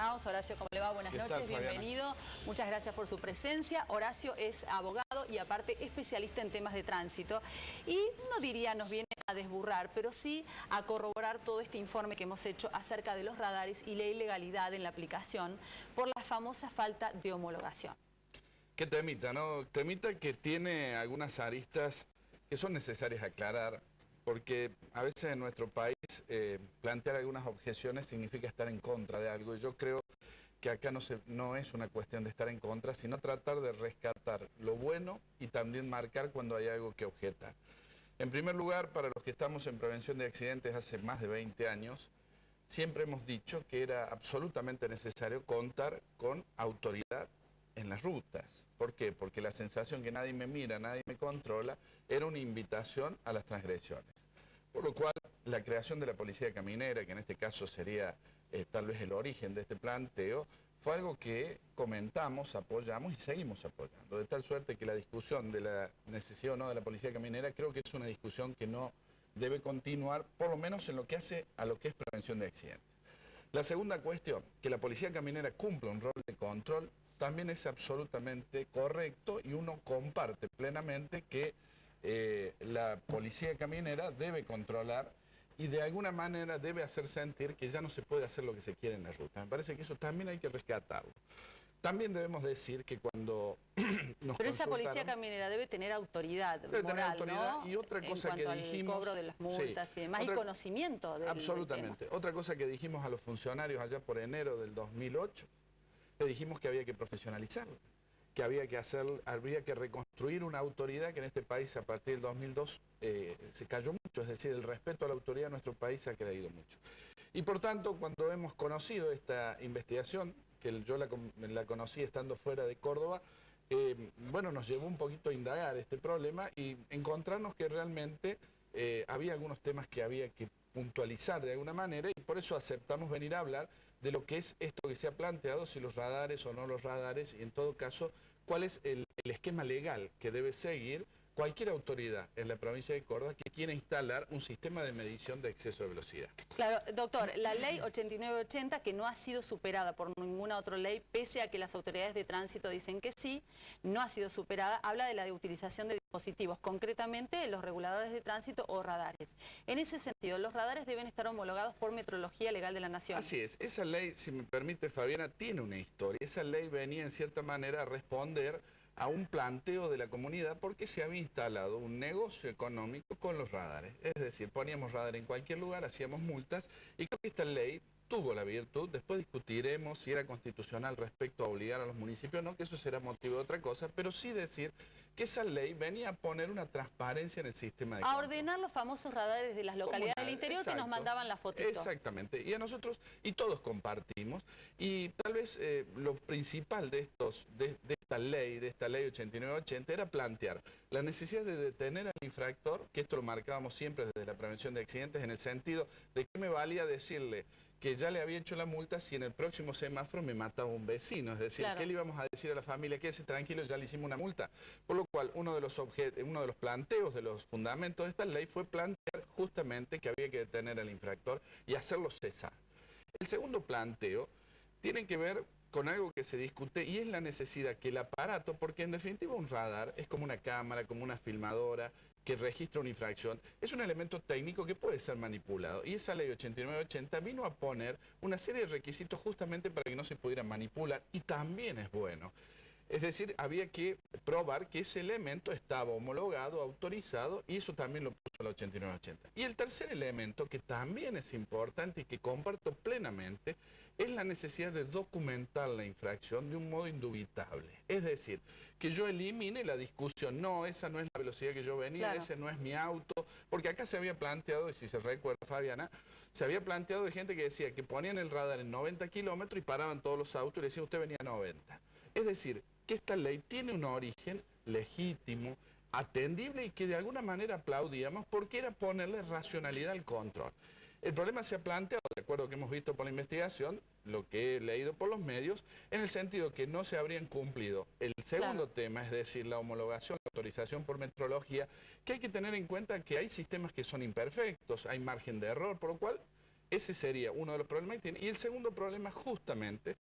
Horacio, ¿cómo le va? Buenas noches, tal, bienvenido. Muchas gracias por su presencia. Horacio es abogado y aparte especialista en temas de tránsito. Y no diría nos viene a desburrar, pero sí a corroborar todo este informe que hemos hecho acerca de los radares y la ilegalidad en la aplicación por la famosa falta de homologación. Qué temita, ¿no? Temita que tiene algunas aristas que son necesarias aclarar, porque a veces en nuestro país plantear algunas objeciones significa estar en contra de algo. Y yo creo que acá no es una cuestión de estar en contra, sino tratar de rescatar lo bueno y también marcar cuando hay algo que objetar. En primer lugar, para los que estamos en prevención de accidentes hace más de 20 años, siempre hemos dicho que era absolutamente necesario contar con autoridad en las rutas. ¿Por qué? Porque la sensación que nadie me mira, nadie me controla, era una invitación a las transgresiones. Por lo cual, la creación de la policía caminera, que en este caso sería tal vez el origen de este planteo, fue algo que comentamos, apoyamos y seguimos apoyando. De tal suerte que la discusión de la necesidad o no de la policía caminera creo que es una discusión que no debe continuar, por lo menos en lo que hace a lo que es prevención de accidentes. La segunda cuestión, que la policía caminera cumpla un rol de control, también es absolutamente correcto y uno comparte plenamente que la policía caminera debe controlar y de alguna manera debe hacer sentir que ya no se puede hacer lo que se quiere en la ruta. Me parece que eso también hay que rescatarlo. También debemos decir que cuando nos Pero esa policía caminera debe tener autoridad moral, ¿no? Y otra cosa que dijimos... En cuanto al cobro de las multas y demás, y conocimiento del absolutamente. tema. Otra cosa que dijimos a los funcionarios allá por enero del 2008, le dijimos que había que profesionalizarlo, que habría que reconstruir una autoridad que en este país a partir del 2002 se cayó mucho, es decir, el respeto a la autoridad en nuestro país se ha caído mucho. Y por tanto, cuando hemos conocido esta investigación, que yo la conocí estando fuera de Córdoba, bueno, nos llevó un poquito a indagar este problema y encontrarnos que realmente había algunos temas que había que puntualizar de alguna manera y por eso aceptamos venir a hablar de lo que es esto que se ha planteado, si los radares o no los radares, y en todo caso, cuál es el esquema legal que debe seguir cualquier autoridad en la provincia de Córdoba que quiera instalar un sistema de medición de exceso de velocidad. Claro, doctor, la ley 8980, que no ha sido superada por ninguna otra ley, pese a que las autoridades de tránsito dicen que sí, no ha sido superada, habla de la utilización de dispositivos, concretamente los reguladores de tránsito o radares. En ese sentido, los radares deben estar homologados por Metrología Legal de la Nación. Así es, esa ley, si me permite Fabiana, tiene una historia. Esa ley venía en cierta manera a responder a un planteo de la comunidad porque se había instalado un negocio económico con los radares. Es decir, poníamos radar en cualquier lugar, hacíamos multas y creo que esta ley tuvo la virtud, después discutiremos si era constitucional respecto a obligar a los municipios o no, que eso será motivo de otra cosa, pero sí decir que esa ley venía a poner una transparencia en el sistema de control. A ordenar los famosos radares de las localidades del interior. Exacto, que nos mandaban la fotito. Exactamente, y a nosotros, y todos compartimos, y tal vez lo principal de esta ley 8980 era plantear la necesidad de detener al infractor, que esto lo marcábamos siempre desde la prevención de accidentes, en el sentido de que me valía decirle que ya le había hecho la multa si en el próximo semáforo me mataba un vecino. Es decir, claro, ¿qué le íbamos a decir a la familia? Quédese tranquilo, ya le hicimos una multa. Por lo cual, uno de los planteos, de los fundamentos de esta ley fue plantear justamente que había que detener al infractor y hacerlo cesar. El segundo planteo tiene que ver con algo que se discute y es la necesidad que el aparato, porque en definitiva un radar es como una cámara, como una filmadora que registra una infracción, es un elemento técnico que puede ser manipulado. Y esa ley 8980 vino a poner una serie de requisitos justamente para que no se pudiera manipular y también es bueno. Es decir, había que probar que ese elemento estaba homologado, autorizado, y eso también lo puso la 8980. Y el tercer elemento, que también es importante y que comparto plenamente, es la necesidad de documentar la infracción de un modo indubitable. Es decir, que yo elimine la discusión, no, esa no es la velocidad que yo venía, claro, ese no es mi auto, porque acá se había planteado, y si se recuerda Fabiana, se había planteado de gente que decía que ponían el radar en 90 kilómetros y paraban todos los autos y le decían usted venía a 90. Es decir, que esta ley tiene un origen legítimo, atendible y que de alguna manera aplaudíamos porque era ponerle racionalidad al control. El problema se ha planteado, de acuerdo que hemos visto por la investigación, lo que he leído por los medios, en el sentido que no se habrían cumplido el segundo tema, es decir, la homologación, la autorización por metrología, que hay que tener en cuenta que hay sistemas que son imperfectos, hay margen de error, por lo cual ese sería uno de los problemas que tiene. Y el segundo problema justamente